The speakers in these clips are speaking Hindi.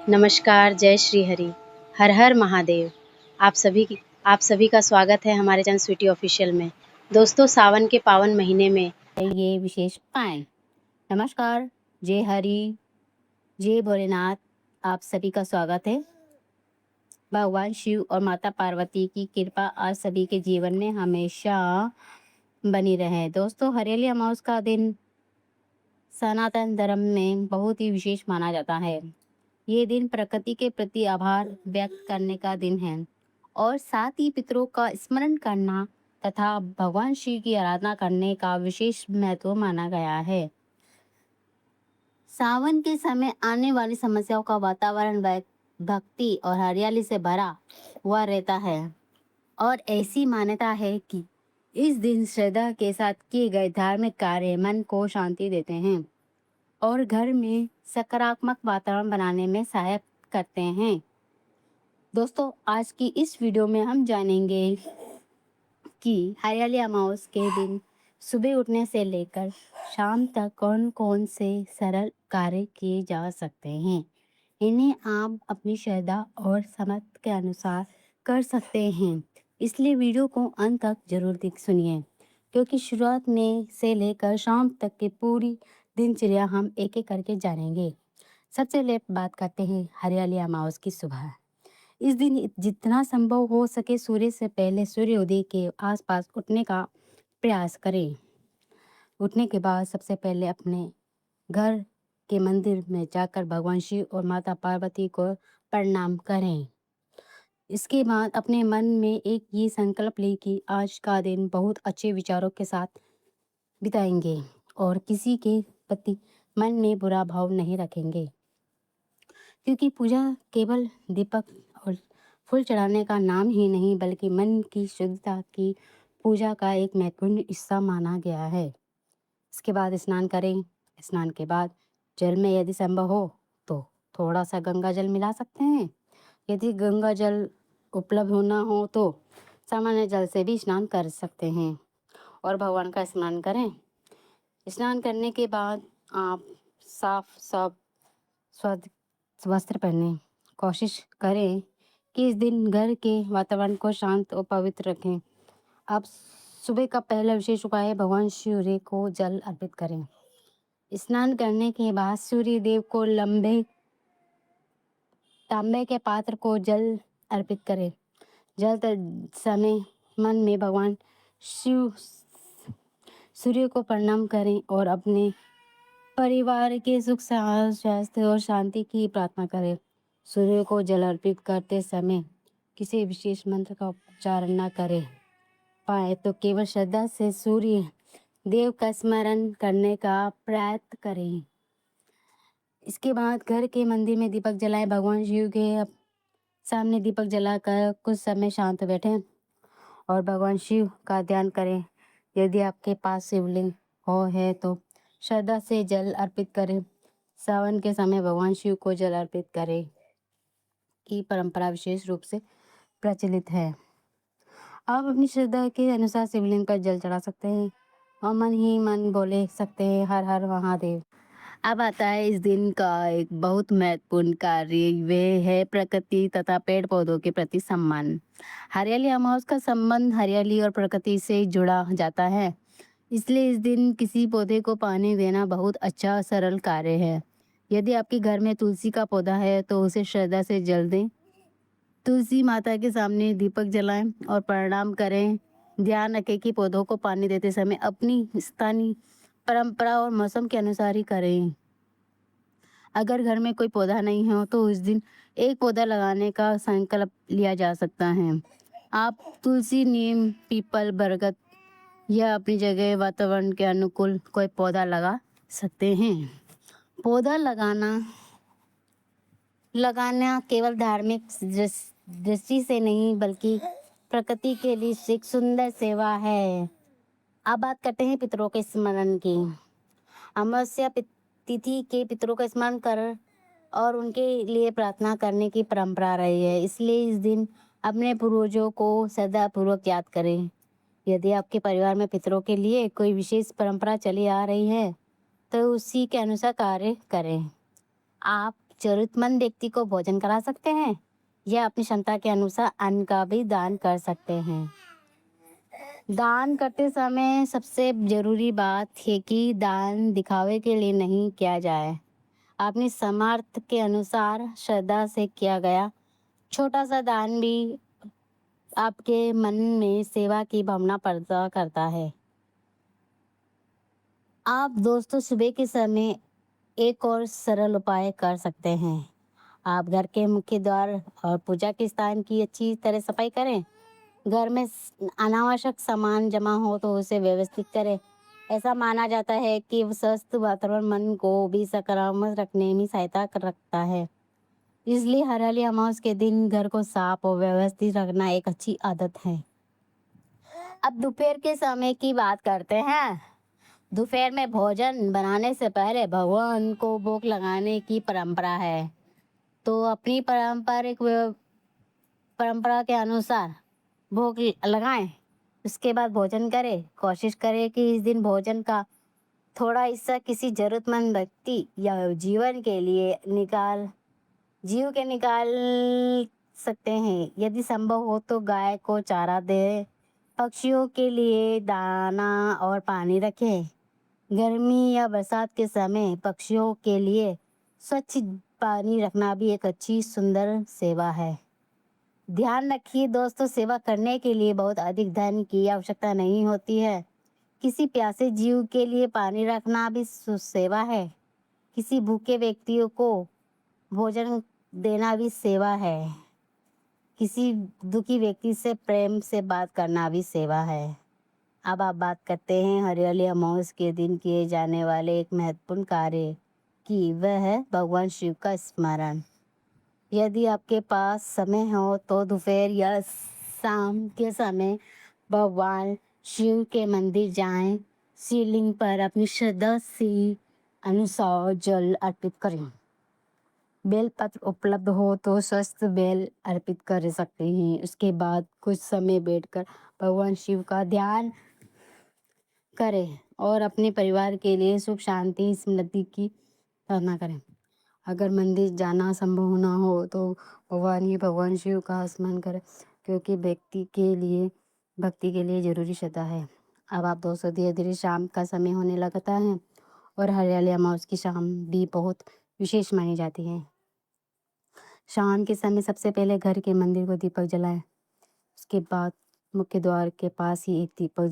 नमस्कार, जय श्री हरि, हर हर महादेव। आप सभी का स्वागत है हमारे चैनल स्वीटी ऑफिशियल में। दोस्तों, सावन के पावन महीने में ये विशेष पाएं। नमस्कार, जय हरि, जय भोलेनाथ। आप सभी का स्वागत है। भगवान शिव और माता पार्वती की कृपा आज सभी के जीवन में हमेशा बनी रहे। दोस्तों, हरियाली अमावस का दिन सनातन धर्म में बहुत ही विशेष माना जाता है। ये दिन प्रकृति के प्रति आभार व्यक्त करने का दिन है और साथ ही पितरों का स्मरण करना तथा भगवान शिव की आराधना करने का विशेष महत्व माना गया है। सावन के समय आने वाली समस्याओं का वातावरण भक्ति और हरियाली से भरा हुआ रहता है और ऐसी मान्यता है कि इस दिन श्रद्धा के साथ किए गए धार्मिक कार्य मन को शांति देते हैं और घर में सकारात्मक वातावरण बनाने में सहायक करते हैं। दोस्तों, आज की इस वीडियो में हम जानेंगे कि हरियाली अमावस के दिन सुबह उठने से लेकर शाम तक कौन कौन से सरल कार्य किए जा सकते हैं। इन्हें आप अपनी श्रद्धा और समझ के अनुसार कर सकते हैं, इसलिए वीडियो को अंत तक जरूर सुनिए, क्योंकि शुरुआत में से लेकर शाम तक की पूरी दिनचर्या हम एक एक करके जानेंगे। सबसे पहले बात करते हैं हरियाली अमावस की सुबह। इस दिन जितना संभव हो सके सूर्य से पहले सूर्योदय के आसपास उठने का प्रयास करें। उठने के बाद सबसे पहले अपने घर के मंदिर में जाकर भगवान शिव और माता पार्वती को प्रणाम करें। इसके बाद अपने मन में एक ये संकल्प लें कि आज का दिन बहुत अच्छे विचारों के साथ बिताएंगे और किसी के प्रति मन में बुरा भाव नहीं रखेंगे, क्योंकि पूजा केवल दीपक और फूल चढ़ाने का नाम ही नहीं बल्कि मन की शुद्धता की पूजा का एक महत्वपूर्ण हिस्सा माना गया है। इसके बाद स्नान करें। स्नान के बाद जल में यदि संभव हो तो थोड़ा सा गंगा जल मिला सकते हैं। यदि गंगा जल उपलब्ध होना हो तो सामान्य जल से भी स्नान कर सकते हैं और भगवान का स्मरण करें। स्नान करने के बाद आप साफ स्वच्छ वस्त्र पहने। कोशिश करें कि इस दिन घर के वातावरण को शांत और पवित्र रखें। आप सुबह का पहला विशेष उपाय है भगवान सूर्य को जल अर्पित करें। स्नान करने के बाद सूर्य देव को लंबे तांबे के पात्र को जल अर्पित करें। जल समय मन में भगवान शिव सूर्य को प्रणाम करें और अपने परिवार के सुख स्वास्थ्य और शांति की प्रार्थना करें। सूर्य को जल अर्पित करते समय किसी विशेष मंत्र का उच्चारण न करें पाए तो केवल श्रद्धा से सूर्य देव का स्मरण करने का प्रयत्न करें। इसके बाद घर के मंदिर में दीपक जलाएं। भगवान शिव के सामने दीपक जलाकर कुछ समय शांत बैठें और भगवान शिव का ध्यान करें। यदि आपके पास शिवलिंग है तो श्रद्धा से जल अर्पित करें। सावन के समय भगवान शिव को जल अर्पित करें की परंपरा विशेष रूप से प्रचलित है। आप अपनी श्रद्धा के अनुसार शिवलिंग पर जल चढ़ा सकते हैं और मन ही मन बोले सकते हैं हर हर महादेव। अब आता है इस दिन का एक बहुत महत्वपूर्ण कार्य, वे है प्रकृति तथा पेड़ पौधों के प्रति सम्मान। हरियाली अमावस का संबंध हरियाली और प्रकृति से जुड़ा जाता है, इसलिए इस दिन किसी पौधे को पानी देना बहुत अच्छा और सरल कार्य है। यदि आपके घर में तुलसी का पौधा है तो उसे श्रद्धा से जल दें। तुलसी माता के सामने दीपक जलाएं और प्रणाम करें। ध्यान रखें कि पौधों को पानी देते समय अपनी स्थानीय परंपरा और मौसम के अनुसार ही करें। अगर घर में कोई पौधा नहीं हो तो उस दिन एक पौधा लगाने का संकल्प लिया जा सकता है। आप तुलसी, नीम, पीपल, बरगद या अपनी जगह वातावरण के अनुकूल कोई पौधा लगा सकते हैं। पौधा लगाना केवल धार्मिक दृष्टि से नहीं बल्कि प्रकृति के लिए एक सुंदर सेवा है। अब बात करते हैं पितरों के स्मरण की। अमावस्या तिथि के पितरों का स्मरण कर और उनके लिए प्रार्थना करने की परंपरा रही है, इसलिए इस दिन अपने पूर्वजों को श्रद्धापूर्वक याद करें। यदि आपके परिवार में पितरों के लिए कोई विशेष परंपरा चली आ रही है तो उसी के अनुसार कार्य करें। आप जरूरतमंद व्यक्ति को भोजन करा सकते हैं या अपनी क्षमता के अनुसार अन्न का भी दान कर सकते हैं। दान करते समय सबसे जरूरी बात है कि दान दिखावे के लिए नहीं किया जाए। अपनी सामर्थ्य के अनुसार श्रद्धा से किया गया छोटा सा दान भी आपके मन में सेवा की भावना पैदा करता है। आप दोस्तों सुबह के समय एक और सरल उपाय कर सकते हैं। आप घर के मुख्य द्वार और पूजा के स्थान की अच्छी तरह सफाई करें। घर में अनावश्यक सामान जमा हो तो उसे व्यवस्थित करें। ऐसा माना जाता है कि स्वस्थ वातावरण मन को भी सकारात्मक रखने में सहायता रखता है। इसलिए हरियाली अमावस के दिन घर को साफ और व्यवस्थित रखना एक अच्छी आदत है। अब दोपहर के समय की बात करते हैं। दोपहर में भोजन बनाने से पहले भगवान को भोग लगाने की परंपरा है। तो अपनी परंपरा के अनुसार भोग लगाएं, उसके बाद भोजन करें। कोशिश करें कि इस दिन भोजन का थोड़ा हिस्सा किसी जरूरतमंद व्यक्ति या जीव के निकाल सकते हैं। यदि संभव हो तो गाय को चारा दें, पक्षियों के लिए दाना और पानी रखें। गर्मी या बरसात के समय पक्षियों के लिए स्वच्छ पानी रखना भी एक अच्छी सुंदर सेवा है। ध्यान रखिए दोस्तों, सेवा करने के लिए बहुत अधिक धन की आवश्यकता नहीं होती है। किसी प्यासे जीव के लिए पानी रखना भी सेवा है। किसी भूखे व्यक्तियों को भोजन देना भी सेवा है। किसी दुखी व्यक्ति से प्रेम से बात करना भी सेवा है। अब आप बात करते हैं हरियाली अमावस के दिन किए जाने वाले एक महत्वपूर्ण कार्य की, वह है भगवान शिव का स्मरण। यदि आपके पास समय हो तो दोपहर या शाम के समय भगवान शिव के मंदिर जाएं। शिवलिंग पर अपनी श्रद्धा से अनुसार जल अर्पित करें। बेलपत्र उपलब्ध हो तो स्वस्थ बेल अर्पित कर सकते हैं। उसके बाद कुछ समय बैठकर भगवान शिव का ध्यान करें और अपने परिवार के लिए सुख शांति समृद्धि की प्रार्थना करें। अगर मंदिर जाना संभव ना हो तो भगवान शिव का स्मरण करें, क्योंकि भक्ति के लिए जरूरी श्रद्धा है। अब आप दोस्तों धीरे धीरे शाम का समय होने लगता है और हरियाली अमावस की शाम भी बहुत विशेष मानी जाती है। शाम के समय सबसे पहले घर के मंदिर को दीपक जलाएं। उसके बाद मुख्य द्वार के पास ही एक दीपक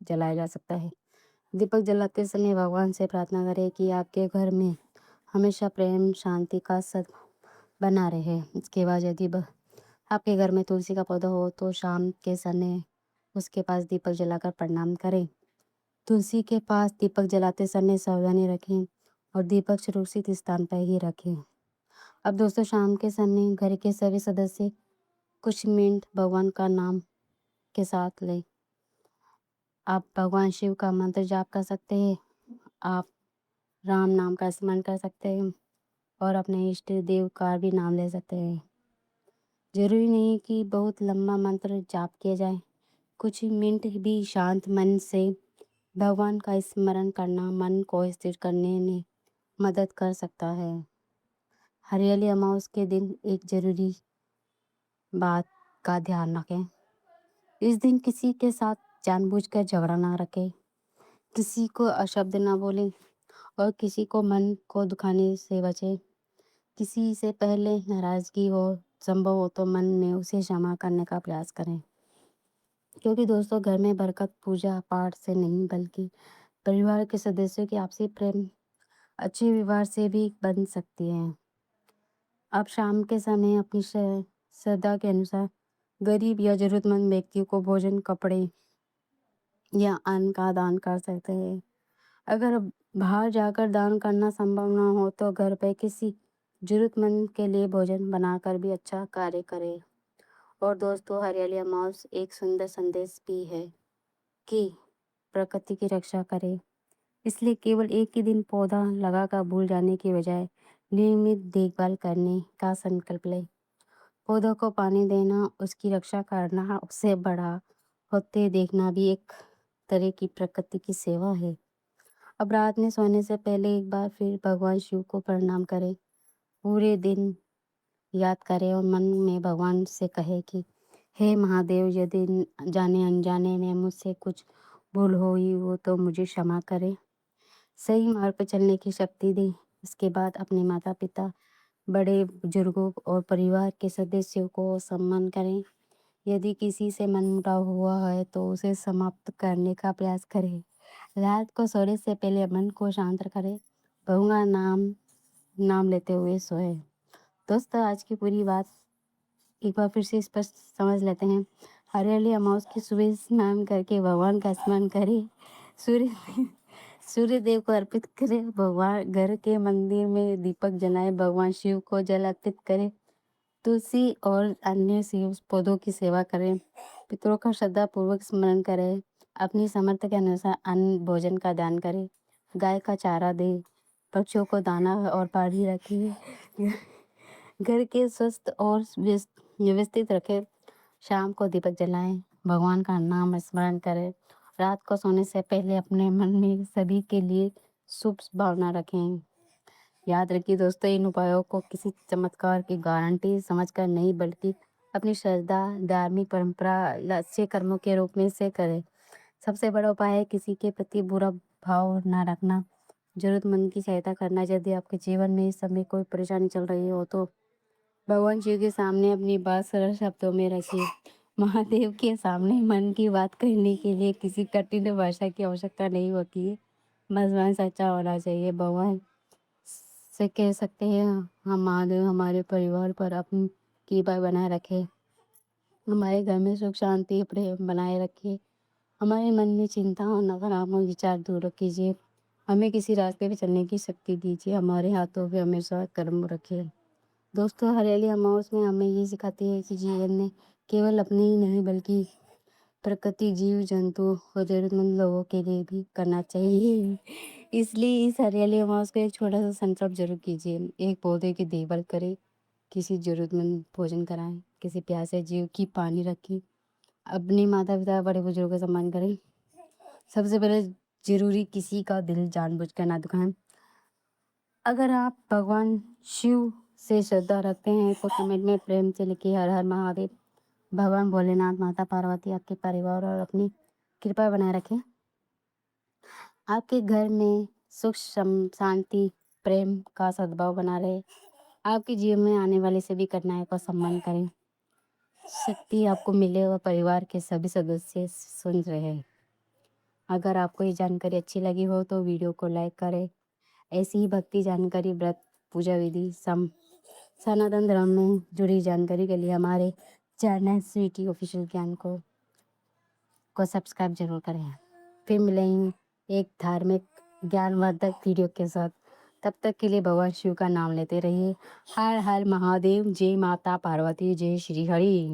जलाया जा सकता है। दीपक जलाते समय भगवान से प्रार्थना करें कि आपके घर में हमेशा प्रेम शांति का सद बना रहे। इसके बाद यदि आपके घर में तुलसी का पौधा हो तो शाम के समय उसके पास दीपक जलाकर प्रणाम करें। तुलसी के पास दीपक जलाते समय सावधानी रखें और दीपक सुरक्षित स्थान पर ही रखें। अब दोस्तों शाम के समय घर के सभी सदस्य कुछ मिनट भगवान का नाम के साथ लें। आप भगवान शिव का मंत्र जाप कर सकते हैं। आप राम नाम का स्मरण कर सकते हैं और अपने इष्ट देव का भी नाम ले सकते हैं। जरूरी नहीं कि बहुत लंबा मंत्र जाप किया जाए। कुछ मिनट भी शांत मन से भगवान का स्मरण करना मन को स्थिर करने में मदद कर सकता है। हरियाली अमावस के दिन एक जरूरी बात का ध्यान रखें। इस दिन किसी के साथ जानबूझकर झगड़ा ना रखें, किसी को अशब्द ना बोलें और किसी को मन को दुखाने से बचें। किसी से पहले नाराजगी हो, संभव हो तो मन में उसे क्षमा करने का प्रयास करें, क्योंकि दोस्तों घर में बरकत पूजा पाठ से नहीं बल्कि परिवार के सदस्यों की आपसी प्रेम अच्छे व्यवहार से भी बन सकती है। आप शाम के समय अपनी श्रद्धा के अनुसार गरीब या जरूरतमंद व्यक्तियों को भोजन, कपड़े या अन्न का दान कर सकते हैं। अगर बाहर जाकर दान करना संभव ना हो तो घर पे किसी जरूरतमंद के लिए भोजन बनाकर भी अच्छा कार्य करें। और दोस्तों हरियाली अमावस एक सुंदर संदेश भी है कि प्रकृति की रक्षा करें। इसलिए केवल एक ही दिन पौधा लगाकर भूल जाने की बजाय नियमित देखभाल करने का संकल्प लें। पौधों को पानी देना, उसकी रक्षा करना, उसे बड़ा होते देखना भी एक तरह की प्रकृति की सेवा है। अब रात में सोने से पहले एक बार फिर भगवान शिव को प्रणाम करें पूरे दिन याद करें और मन में भगवान से कहे कि हे महादेव, यदि जाने अनजाने में मुझसे कुछ भूल हुई हो तो मुझे क्षमा करें, सही मार्ग पर चलने की शक्ति दें। इसके बाद अपने माता पिता, बड़े बुजुर्गों और परिवार के सदस्यों को सम्मान करें। यदि किसी से मनमुटाव हुआ है तो उसे समाप्त करने का प्रयास करें। रात को सोने से पहले मन को शांत करें। भगवान नाम लेते हुए सोए। दोस्तों, आज की पूरी बात एक बार फिर से स्पष्ट समझ लेते हैं। हरियाली अमावस की सुबह स्नान करके भगवान का स्मरण करें। सूर्य सूर्य देव को अर्पित करें। भगवान घर के मंदिर में दीपक जलाएं। भगवान शिव को जल अर्पित करें। तुलसी और अन्य शिव पौधों की सेवा करें। पितरों का श्रद्धा पूर्वक स्मरण करें। अपनी सामर्थ्य के अनुसार अन्न भोजन का दान करें। गाय का चारा दें। पक्षियों को दाना और पानी रखें। घर के स्वस्थ और व्यवस्थित रखें। शाम को दीपक जलाएं। भगवान का नाम स्मरण करें। रात को सोने से पहले अपने मन में सभी के लिए शुभ भावना रखें। याद रखिए दोस्तों, इन उपायों को किसी चमत्कार की गारंटी समझकर नहीं, बल्कि अपनी श्रद्धा, धार्मिक परंपरा, अच्छे कर्मों के रूप में से करें। सबसे बड़ा उपाय है किसी के प्रति बुरा भाव ना रखना, जरूरतमंद की सहायता करना। यदि आपके जीवन में इस समय कोई परेशानी चल रही हो तो भगवान शिव के सामने अपनी बात सरल शब्दों में रखिए। महादेव के सामने मन की बात कहने के लिए किसी कठिन भाषा की आवश्यकता नहीं होती है। बस मन सच्चा होना चाहिए। भगवान से कह सकते हैं, हम महादेव हमारे परिवार पर अपनी कृपा बनाए रखे, हमारे घर में सुख शांति प्रेम बनाए रखिए, हमारे मन में चिंता और नकारात्मक विचार दूर कीजिए, हमें किसी रास्ते पे चलने की शक्ति दीजिए, हमारे हाथों पे हमेशा कर्म रखिए। दोस्तों, हरियाली अमावस में हमें ये सिखाती है कि जीवन में केवल अपने ही नहीं, बल्कि प्रकृति, जीव जंतु और जरूरतमंद लोगों के लिए भी करना चाहिए। इसलिए इस हरियाली अमावस का एक छोटा सा संकल्प जरूर कीजिए। एक पौधे की देखभाल करें, किसी जरूरतमंद भोजन कराएं, किसी प्यासे जीव की पानी रखें, अपने माता पिता बड़े बुजुर्गों का सम्मान करें। सबसे पहले जरूरी किसी का दिल जानबूझकर ना दुखाएं। अगर आप भगवान शिव से श्रद्धा रखते हैं तो कमेंट में प्रेम से लिखिए हर हर महादेव। भगवान भोलेनाथ, माता पार्वती आपके परिवार और अपनी कृपा बनाए रखें। आपके घर में सुख शांति प्रेम का सद्भाव बना रहे। आपके जीवन में आने वाली सभी घटनाओं का सम्मान करें। शक्ति आपको मिले और परिवार के सभी सदस्य सुन रहे हैं। अगर आपको ये जानकारी अच्छी लगी हो तो वीडियो को लाइक करें। ऐसी ही भक्ति जानकारी, व्रत, पूजा विधि, सनातन धर्म में जुड़ी जानकारी के लिए हमारे चैनल स्वीटी ऑफिशियल ज्ञान को सब्सक्राइब जरूर करें। फिर मिलेंगे एक धार्मिक ज्ञानवर्धक वीडियो के साथ। तब तक के लिए भगवान शिव का नाम लेते रहिए। हर हर महादेव। जय माता पार्वती, जय श्री हरि।